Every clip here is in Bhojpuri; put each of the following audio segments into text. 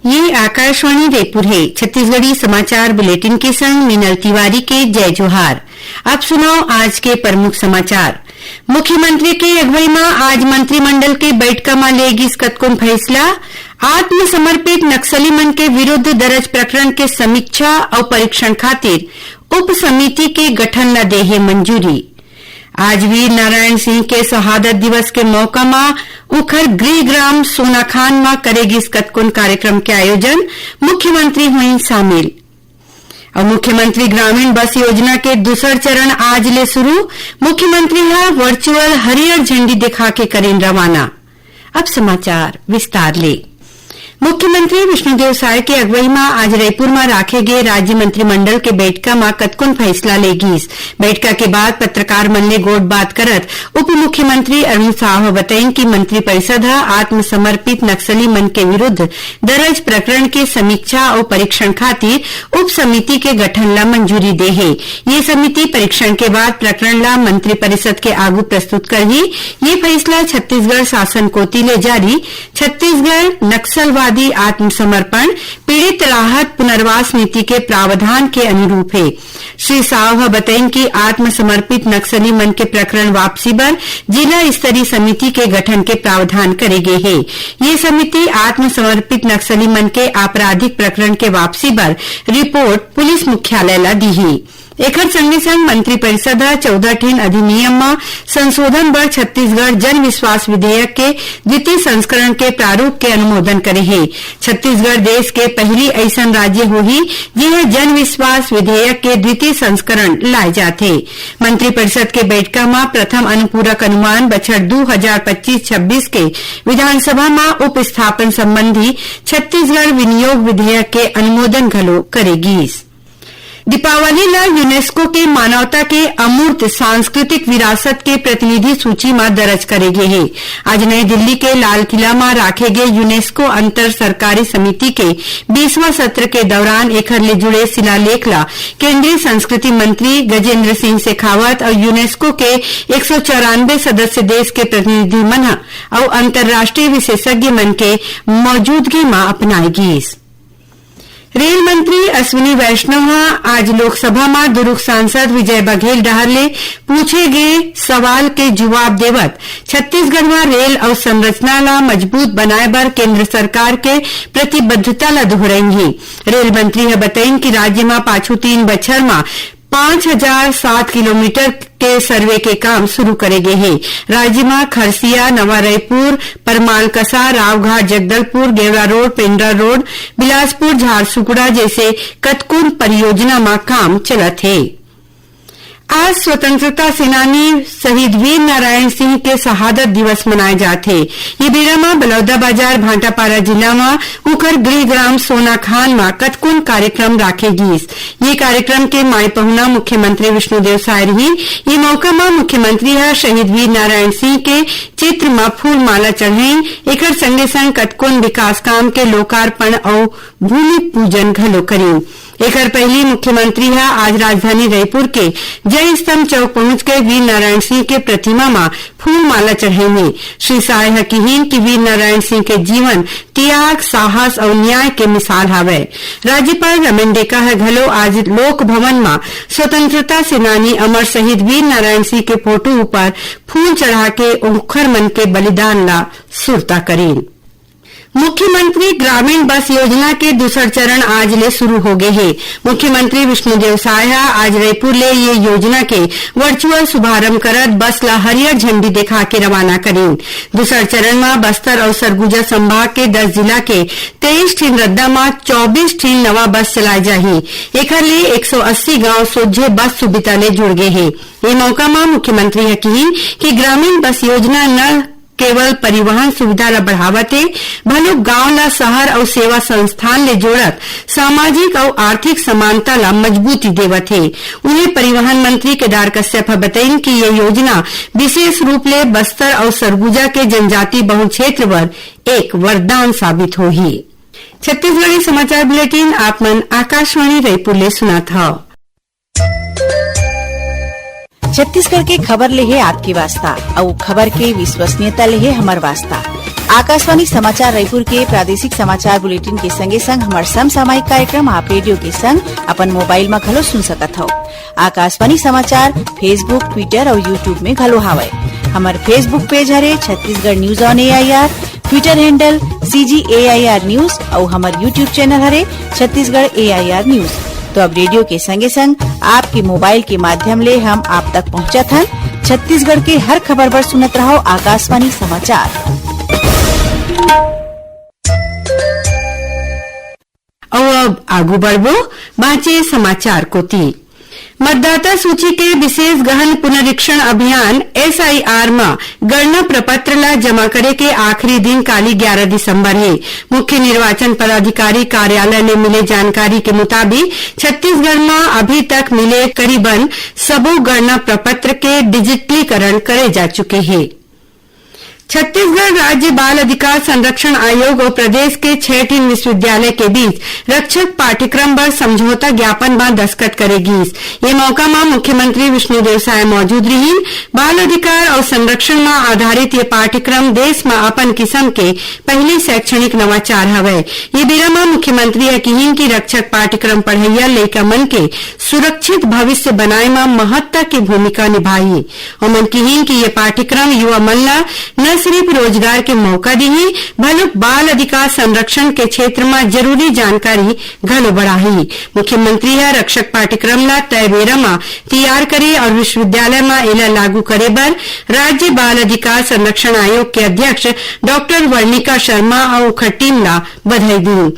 ये आकाशवाणी जयपुर है। छत्तीसगढ़ी समाचार बुलेटिन के संग मीनल तिवारी के जय जोहार। अब सुनो आज के प्रमुख समाचार। मुख्यमंत्री की अगुवाई में आज मंत्रिमंडल के बैठक में लेगिस कतकोन फैसला। आत्मसमर्पित नक्सली मन के विरुद्ध दर्ज प्रकरण के समीक्षा और परीक्षण खातिर उप समिति के गठन न देहे मंजूरी। आज वीर नारायण सिंह के शहादत दिवस के मौका में उखर गृह ग्राम सोनाखान में करेगिस कतकोन कार्यक्रम के आयोजन। मुख्यमंत्री हुई शामिल। और मुख्यमंत्री ग्रामीण बस योजना के दूसर चरण आज ले शुरू। मुख्यमंत्री वर्चुअल हरियर झंडी दिखा के करें रवाना। अब समाचार विस्तार ले। मुख्यमंत्री विष्णुदेव साय के अगुवाई में आज रायपुर में राखे गए राज्य मंत्रिमंडल के बैठक में कतकोन फैसला लेगिस। बैठक के बाद पत्रकार मन ले गोट बात करत उप मुख्यमंत्री अरुण साह बताइन कि मंत्रिपरिषद आत्मसमर्पित नक्सली मन के विरुद्ध दर्ज प्रकरण के समीक्षा और परीक्षण खातिर उप समिति के गठन ला मंजूरी दे है। ये समिति परीक्षण के बाद प्रकरण ला मंत्रिपरिषद के आगू प्रस्तुत करही। ये फैसला छत्तीसगढ़ शासन कोती ले जारी छत्तीसगढ़ नक्सलवादी आत्मसमर्पण पीड़ित राहत पुनर्वास नीति के प्रावधान के अनुरूप है। श्री साव बताइन कि आत्मसमर्पित नक्सली मन के प्रकरण वापसी पर जिला स्तरीय समिति के गठन के प्रावधान करे गए है। ये समिति आत्मसमर्पित नक्सली मन के आपराधिक प्रकरण के वापसी पर रिपोर्ट पुलिस मुख्यालय ला दी है। एकर संगे संग मंत्रिपरिषद 14 ठीन अधिनियम में संशोधन बर छत्तीसगढ़ जन विश्वास विधेयक के द्वितीय संस्करण के प्रारूप के अनुमोदन करे है। छत्तीसगढ़ देश के पहली ऐसन राज्य होही जिहे जन विश्वास विधेयक के द्वितीय संस्करण लाए जाथे। मंत्रिपरिषद के बैठक में प्रथम अनुपूरक अनुमान बछर 2025-26 के विधानसभा में उप स्थापन संबंधी छत्तीसगढ़ विनियोग विधेयक के अनुमोदन घलो करेगी। दीपावली ला यूनेस्को के मानवता के अमूर्त सांस्कृतिक विरासत के प्रतिनिधि सूची में दर्ज करे गए है। आज नई दिल्ली के लाल किला में राखे गए यूनेस्को अंतर सरकारी समिति के 20वां सत्र के दौरान एकर ले जुड़े शिलालेख ला केंद्रीय संस्कृति मंत्री गजेंद्र सिंह शेखावत और यूनेस्को के 194 सदस्य देश के प्रतिनिधि मन और अंतर्राष्ट्रीय विशेषज्ञ मन के मौजूदगी में अपनाएगी। रेल मंत्री अश्विनी वैष्णव आज लोकसभा में दुर्ग सांसद विजय बघेल डहर ले पूछे गए सवाल के जवाब देवत छत्तीसगढ़ में रेल अवसंरचना ला मजबूत बनाए बर केंद्र सरकार के प्रतिबद्धता ला दोहराई। रेल मंत्री बताइन कि राज्य में पाछू 3 बछर में 5007 किलोमीटर के सर्वे के काम शुरू करे गए हैं। राज्य में खरसिया, नवा रायपुर, परमालकसा, रावघाट, जगदलपुर, गेवरा रोड, पेंड्रा रोड, बिलासपुर, झारसुगड़ा जैसे कतकोन परियोजना में काम चलत है। आज स्वतंत्रता सेनानी शहीद वीर नारायण सिंह के शहादत दिवस मनाए जाते। ये बेरा में बलौदाबाजार भाटापारा जिला में उखर गृह ग्राम सोनाखान में कतकोन कार्यक्रम राखेगी। ये कार्यक्रम के माई पहुना मुख्यमंत्री विष्णुदेव साय रही। ये मौका में मुख्यमंत्री शहीद वीर नारायण सिंह के चित्र में फूल माला चढ़ाई। एकर संगे संग कतकोन विकास काम के लोकार्पण और भूमि पूजन घलो करी। एकर पहली मुख्यमंत्री आज राजधानी रायपुर के जय स्तंभ चौक पहुंच के वीर नारायण सिंह के प्रतिमा में फूल माला चढ़ाई। श्री साय कहीन कि वीर नारायण सिंह के जीवन त्याग, साहस और न्याय के मिसाल हावे। राज्यपाल रमन डेका घलो आज लोक भवन में स्वतंत्रता सेनानी अमर शहीद वीर नारायण सिंह के फोटो ऊपर फूल चढ़ा के उखर मन के बलिदान ला सुरता करें। मुख्यमंत्री ग्रामीण बस योजना के दूसर चरण आज ले शुरू हो गए है। मुख्यमंत्री विष्णुदेव साय आज रायपुर ले ये योजना के वर्चुअल शुभारंभ करत बस ला हरियर झंडी दिखा के रवाना करें। दूसर चरण में बस्तर और सरगुजा संभाग के 10 जिला के 23 ठीन रद्दा में 24 ठीन नवा बस चलाए जाही। एकर ले 180 गांव सोझे बस सुविधा ले जुड़ गए है। ये मौका में मुख्यमंत्री कही कि ग्रामीण बस योजना न केवल परिवहन सुविधा ला बढ़ावते भलो गांव ला शहर और सेवा संस्थान ले जोड़त सामाजिक और आर्थिक समानता ला मजबूती देवत है। उन्हें परिवहन मंत्री केदार कश्यप बताइन कि ये योजना विशेष रूप ले बस्तर और सरगुजा के जनजाति बहुल क्षेत्र पर एक वरदान साबित होही। छत्तीसगढ़ी समाचार बुलेटिन आप मन आकाशवाणी रायपुर ले सुना था। छत्तीसगढ़ के खबर ले है आपकी वास्ता और खबर के विश्वसनीयता ले है हमार वास्ता। आकाशवाणी समाचार रायपुर के प्रादेशिक समाचार बुलेटिन के संगे संग हमार समसामयिक कार्यक्रम आप रेडियो के संग अपन मोबाइल में घलो सुन सकत हो। आकाशवाणी समाचार फेसबुक, ट्विटर और यूट्यूब में घलो हावय। हमार फेसबुक पेज हरे Chhattisgarh news on AIR, Twitter handle CGAIR news और हमार यूट्यूब चैनल हरे छत्तीसगढ़ AIR न्यूज। तो अब रेडियो के संगे संग आपके मोबाइल के माध्यम ले हम आप तक पहुंचत हन। छत्तीसगढ़ के हर खबर पर सुनत रहो आकाशवाणी समाचार। और अब आगू बढ़बो बाँचे समाचार कोती। मतदाता सूची के विशेष गहन पुनरीक्षण अभियान SIR में गणना प्रपत्र ला जमा करे के आखिरी दिन काली 11 दिसंबर है। मुख्य निर्वाचन पदाधिकारी कार्यालय ने मिले जानकारी के मुताबिक छत्तीसगढ़ में अभी तक मिले करीबन सबो गणना प्रपत्र के डिजिटलीकरण करे जा चुके हैं। छत्तीसगढ़ राज्य बाल अधिकार संरक्षण आयोग और प्रदेश के 6 विश्वविद्यालय के बीच रक्षक पाठ्यक्रम पर समझौता ज्ञापन में दस्तखत करेगी। ये मौका में मुख्यमंत्री विष्णुदेव साय मौजूद रही। बाल अधिकार और संरक्षण में आधारित ये पाठ्यक्रम देश में अपन किस्म के पहले शैक्षणिक नवाचार हवे। ये बेरा में मुख्यमंत्री यकीन की रक्षक पाठ्यक्रम पढ़ैया लइका मन के सुरक्षित भविष्य बनाए में महत्ता की भूमिका निभाई और मन की कि ये पाठ्यक्रम युवा मन ला न सिर्फ रोजगार के मौका दी भले बाल अधिकार संरक्षण के क्षेत्र में जरूरी जानकारी घलो बढ़ाई। मुख्यमंत्री है रक्षक पाठ्यक्रम ला तय बेरा में तैयार करे और विश्वविद्यालय में एला लागू करे बर राज्य बाल अधिकार संरक्षण आयोग के अध्यक्ष डॉक्टर वर्णिका शर्मा और उखर टीम ला बधाई दी।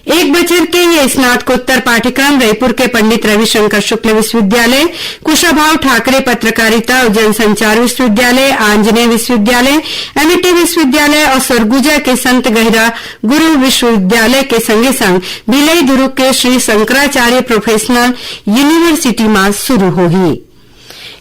1 बछर के ये स्नातकोत्तर पाठ्यक्रम रायपुर के पंडित रविशंकर शुक्ल विश्वविद्यालय, कुशाभाऊ ठाकरे पत्रकारिता और जनसंचार विश्वविद्यालय, आंजनेय विश्वविद्यालय, एमईटी विश्वविद्यालय और सरगुजा के संत गहिरा गुरु विश्वविद्यालय के संगे संग भिलाई दुर्ग के श्री शंकराचार्य प्रोफेशनल यूनिवर्सिटी में शुरू होगी।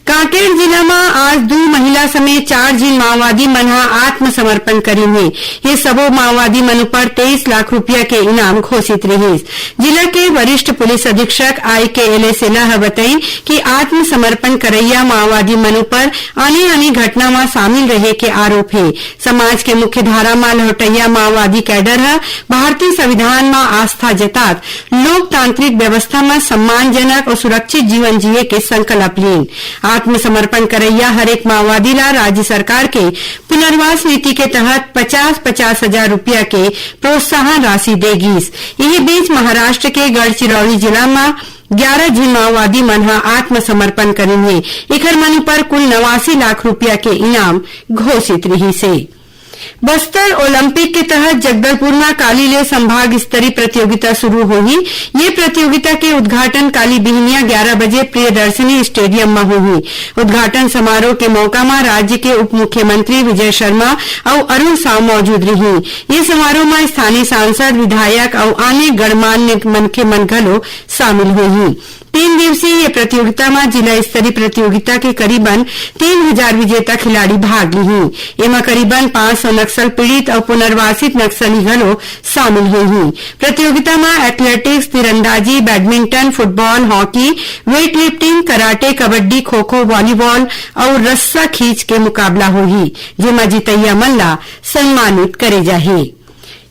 कांकेर जिला में आज 2 महिला समेत 4 जिन माओवादी मन आत्मसमर्पण करी हुई। ये सबो माओवादी मन पर 23 लाख रुपया के इनाम घोषित रही। जिला के वरिष्ठ पुलिस अधीक्षक IKLA सेला बताई कि आत्मसमर्पण करैया माओवादी मन पर आने घटना में शामिल रहे के आरोप है। समाज के मुख्य धारा में लौटैया माओवादी कैडर है भारतीय संविधान में आस्था जतात लोकतांत्रिक व्यवस्था में सम्मानजनक और सुरक्षित जीवन जिये के संकल्प लीन। आत्मसमर्पण करैया हरेक माओवादी ला राज्य सरकार के पुनर्वास नीति के तहत 50-50 हजार रुपया के प्रोत्साहन राशि देगी। यही बीच महाराष्ट्र के गढ़चिरौली जिला में 11 जिन माओवादी मन आत्मसमर्पण करेंगे। इखर मन पर कुल 89 लाख रुपया के इनाम घोषित रही से। बस्तर ओलंपिक के तहत जगदलपुर में काली ले संभाग स्तरीय प्रतियोगिता शुरू होगी। ये प्रतियोगिता के उद्घाटन काली बिहनिया 11 बजे प्रियदर्शनी स्टेडियम में होगी। उद्घाटन समारोह के मौका में राज्य के उप मुख्यमंत्री विजय शर्मा और अरुण साव मौजूद रही। ये समारोह में स्थानीय सांसद, विधायक और अन्य गणमान्य मनखे मन घलो शामिल हुई। 3 दिवसीय ये प्रतियोगिता में जिला स्तरीय प्रतियोगिता के करीबन 3000 विजेता खिलाड़ी भाग ली। एमा करीबन 500 नक्सल पीड़ित और पुनर्वासित नक्सली घलो शामिल हुई। प्रतियोगिता में एथलेटिक्स, तीरंदाजी, badminton, football, hockey, weight lifting, karate, kabaddi, kho kho, volleyball और रस्सा खींच के मुकाबला होगी, जेमा जीतैया मन ला सम्मानित करे जाही।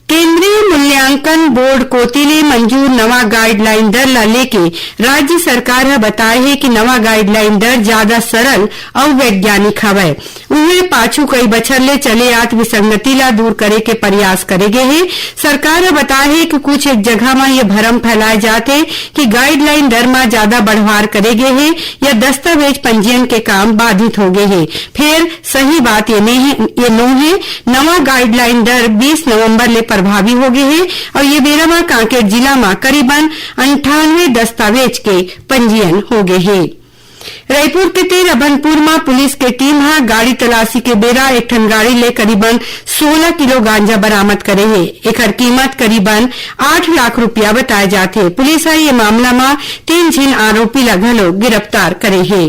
केंद्रीय मूल्यांकन बोर्ड कोतिले मंजूर नवा गाइडलाइन दर ला लेके राज्य सरकार है बताए है कि नवा गाइडलाइन दर ज्यादा सरल और वैज्ञानिक हवय। उन्हें पाछू कई बछर ले चले आत विसंगति ला दूर करे के प्रयास करे गए है। सरकार है बताए है कि कुछ एक जगह में ये भ्रम फैलाए जाते कि गाइडलाइन दर में ज्यादा बढ़वार करे गए है या दस्तावेज पंजीयन के काम बाधित हो गए है। फिर सही बात ये नो है। नवा गाइडलाइन दर 20 नवंबर ले प्रभावी हो गए हैं और ये बेरा में कांकेर जिला में करीबन 98 दस्तावेज के पंजीयन हो गए हैं। रायपुर के तेर अभनपुर में पुलिस के टीम गाड़ी तलाशी के बेरा एक ठन गाड़ी ले करीबन 16 किलो गांजा बरामद करे है। एकर कीमत करीबन 8 लाख रुपया बताए जाते। पुलिस ये मामला में 3 झीन आरोपी ला घलो गिरफ्तार करे है।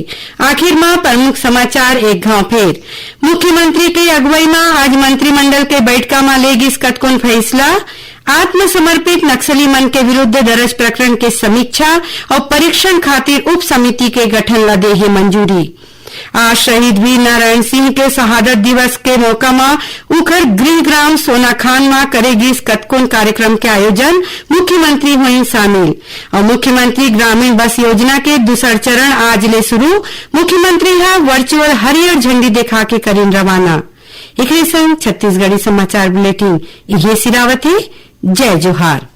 आखिर में प्रमुख समाचार एक घाव फेर। मुख्यमंत्री के अगुवाई में आज मंत्रिमंडल के बैठका में लेगी कतकोन फैसला। आत्मसमर्पित नक्सली मन के विरुद्ध दर्ज प्रकरण के समीक्षा और परीक्षण खातिर उप समिति के गठन ला दे है मंजूरी। आज शहीद वीर नारायण सिंह के शहादत दिवस के मौका में उखर गृह ग्राम सोनाखान में करेगी कतकोन कार्यक्रम के आयोजन मुख्यमंत्री हुई शामिल और मुख्यमंत्री ग्रामीण बस योजना के दूसर चरण आज ले शुरू मुख्यमंत्री हा वर्चुअल हरियर झंडी दिखा के करीन रवाना। एक संग छत्तीसगढ़ी समाचार बुलेटिन ये सिरावत है। जय जोहार।